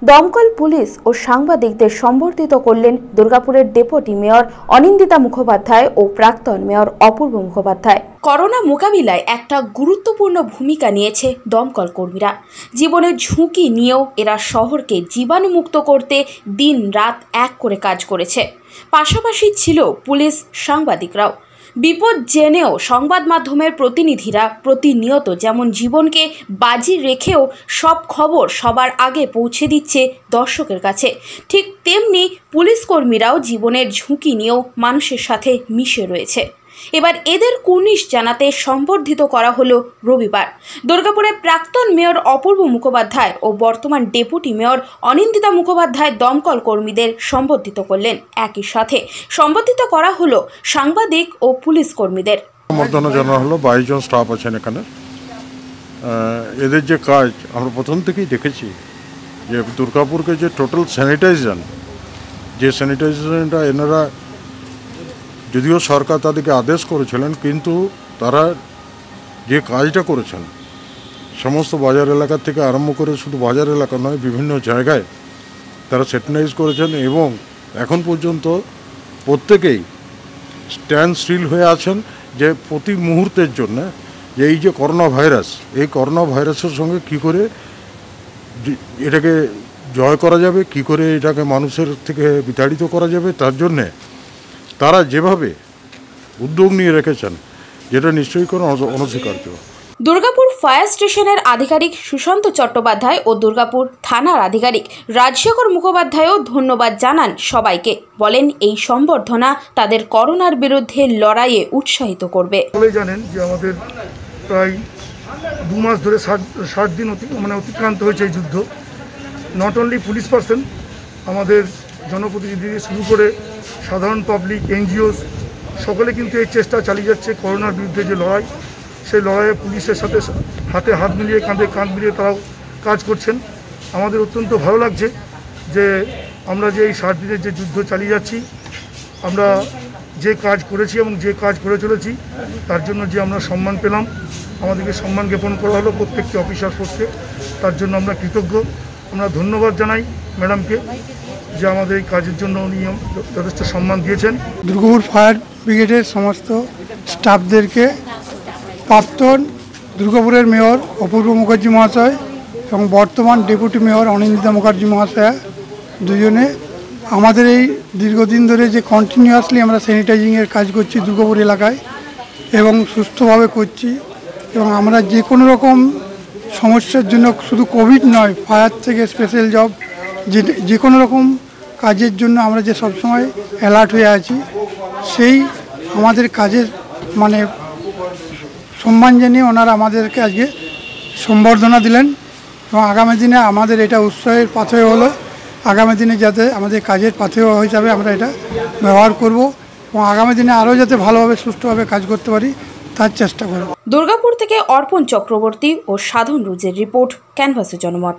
দমকল পুলিশ ও সাংবাদিকদের সম্বর্ধিত করলেন দুর্গাপুরের ডেপুটি মেয়র অনিন্দিতা মুখোপাধ্যায় ও প্রাক্তন মেয়র অপূর্ব মুখোপাধ্যায়। করোনা মোকাবিলায় একটা গুরুত্বপূর্ণ ভূমিকা নিয়েছে দমকল কর্মীরা। জীবনের ঝুঁকি নিয়েও এরা শহরকে জীবাণুমুক্ত করতে দিন রাত এক করে কাজ করেছে। পাশাপাশি ছিল পুলিশ সাংবাদিকরাও। বিপদ জেনেও সংবাদ মাধ্যমের প্রতিনিধিরা প্রতিনিয়ত যেমন জীবনকে বাজি রেখেও সব খবর সবার আগে পৌঁছে দিচ্ছে দর্শকের কাছে, ঠিক তেমনি পুলিশ কর্মীরাও জীবনের ঝুঁকি নিয়েও মানুষের সাথে মিশে রয়েছে। এবার এদের কুর্নিশ জানাতে সম্বর্ধিত করা হলো রবিবার। দুর্গাপুরের প্রাক্তন মেয়র অপূর্ব মুখোপাধ্যায় ও বর্তমান ডেপুটি মেয়র অনিন্দিতা মুখোপাধ্যায় দমকল কর্মীদের সম্বর্ধিত করলেন। একই সাথে সম্বর্ধিত করা হলো সাংবাদিক ও পুলিশ কর্মীদের। সম্বর্ধনা জানানো হলো। 22 জন স্টাফ আছেন এখানে। এদের যে কাজ আমরা প্রথম থেকেই দেখেছি যে দুর্গাপুরকে যে টোটাল স্যানিটাইজেশনটা এনারা, যদিও সরকার তাদেরকে আদেশ করেছিলেন, কিন্তু তারা যে কাজটা করেছেন সমস্ত বাজার এলাকা থেকে আরম্ভ করে, শুধু বাজার এলাকা নয়, বিভিন্ন জায়গায় তারা স্যানিটাইজ করেছেন এবং এখন পর্যন্ত প্রত্যেকেই স্ট্যান্ড স্টিল হয়ে আছেন যে প্রতি মুহূর্তের জন্য যে এই যে করোনা ভাইরাস, এই করোনা ভাইরাসের সঙ্গে কী করে এটাকে জয় করা যাবে, কী করে এটাকে মানুষের থেকে বিতাড়িত করা যাবে, তার জন্যে তারা যেভাবে উদ্যোগ নিয়ে রেখেছেন, যেটা নিশ্চয়ই কোনো অনস্বীকার্য। দুর্গাপুর ফায়ার স্টেশনের আধিকারিক সুশান্ত চট্টোপাধ্যায় ও দুর্গাপুর থানার আধিকারিক রাজশেখর মুখোপাধ্যায়ও ধন্যবাদ জানান সবাইকে। বলেন এই সম্বর্ধনা তাদের করোনার বিরুদ্ধে লড়াইয়ে উৎসাহিত করবে। সকলেই জানেন যে আমাদের প্রায় 2 মাস ধরে 60 দিন অতিক্রান্ত হয়েছে এই যুদ্ধ। নট অনলি পুলিশ পার্সন, আমাদের জনপ্রতিনিধি শুরু করে সাধারণ পাবলিক, এনজিওস সকলে কিন্তু এই চেষ্টা চালিয়ে যাচ্ছে করোনার বিরুদ্ধে যে লড়াই, সেই লড়াইয়ে পুলিশের সাথে হাতে হাত মিলিয়ে, কাঁধে কাঁধ মিলিয়ে তারাও কাজ করছেন। আমাদের অত্যন্ত ভালো লাগছে যে আমরা যে এই 60 দিনের যে যুদ্ধ চালিয়ে যাচ্ছি, আমরা যে কাজ করেছি এবং যে কাজ করে চলেছি তার জন্য যে আমরা সম্মান পেলাম, আমাদেরকে সম্মান জ্ঞাপন করা হলো প্রত্যেকটি অফিসার ফোর্সকে, তার জন্য আমরা কৃতজ্ঞ। আমরা ধন্যবাদ জানাই ম্যাডামকে যে আমাদের এই কাজের জন্য উনি যথেষ্ট সম্মান দিয়েছেন। দুর্গাপুর ফায়ার ব্রিগেডের সমস্ত স্টাফদেরকে প্রাক্তন দুর্গাপুরের মেয়র অপূর্ব মুখার্জি মহাশয় এবং বর্তমান ডেপুটি মেয়র অনিন্দিতা মুখার্জি মহাশয়া দুজনে আমাদের এই দীর্ঘদিন ধরে যে কন্টিনিউয়াসলি আমরা স্যানিটাইজিংয়ের কাজ করছি দুর্গাপুর এলাকায় এবং সুস্থভাবে করছি, এবং আমরা যে কোনো রকম সমস্যার জন্য, শুধু কোভিড নয়, ফায়ার থেকে স্পেশাল জব, যে কোনো রকম কাজের জন্য আমরা যে সবসময় অ্যালার্ট হয়ে আছি, সেই আমাদের কাজের সম্মান জানিয়ে ওনারা আমাদেরকে আজকে সম্বর্ধনা দিলেন এবং আগামী দিনে আমাদের এটা উৎসাহের পাথেয় হলো। আগামী দিনে যাতে আমাদের কাজের পাথেয় হিসাবে আমরা এটা ব্যবহার করব এবং আগামী দিনে আরও যাতে ভালোভাবে সুষ্ঠুভাবে কাজ করতে পারি তার চেষ্টা করব। দুর্গাপুর থেকে অর্পণ চক্রবর্তী ও সাধন রুজের রিপোর্ট, ক্যানভাসের জনমত।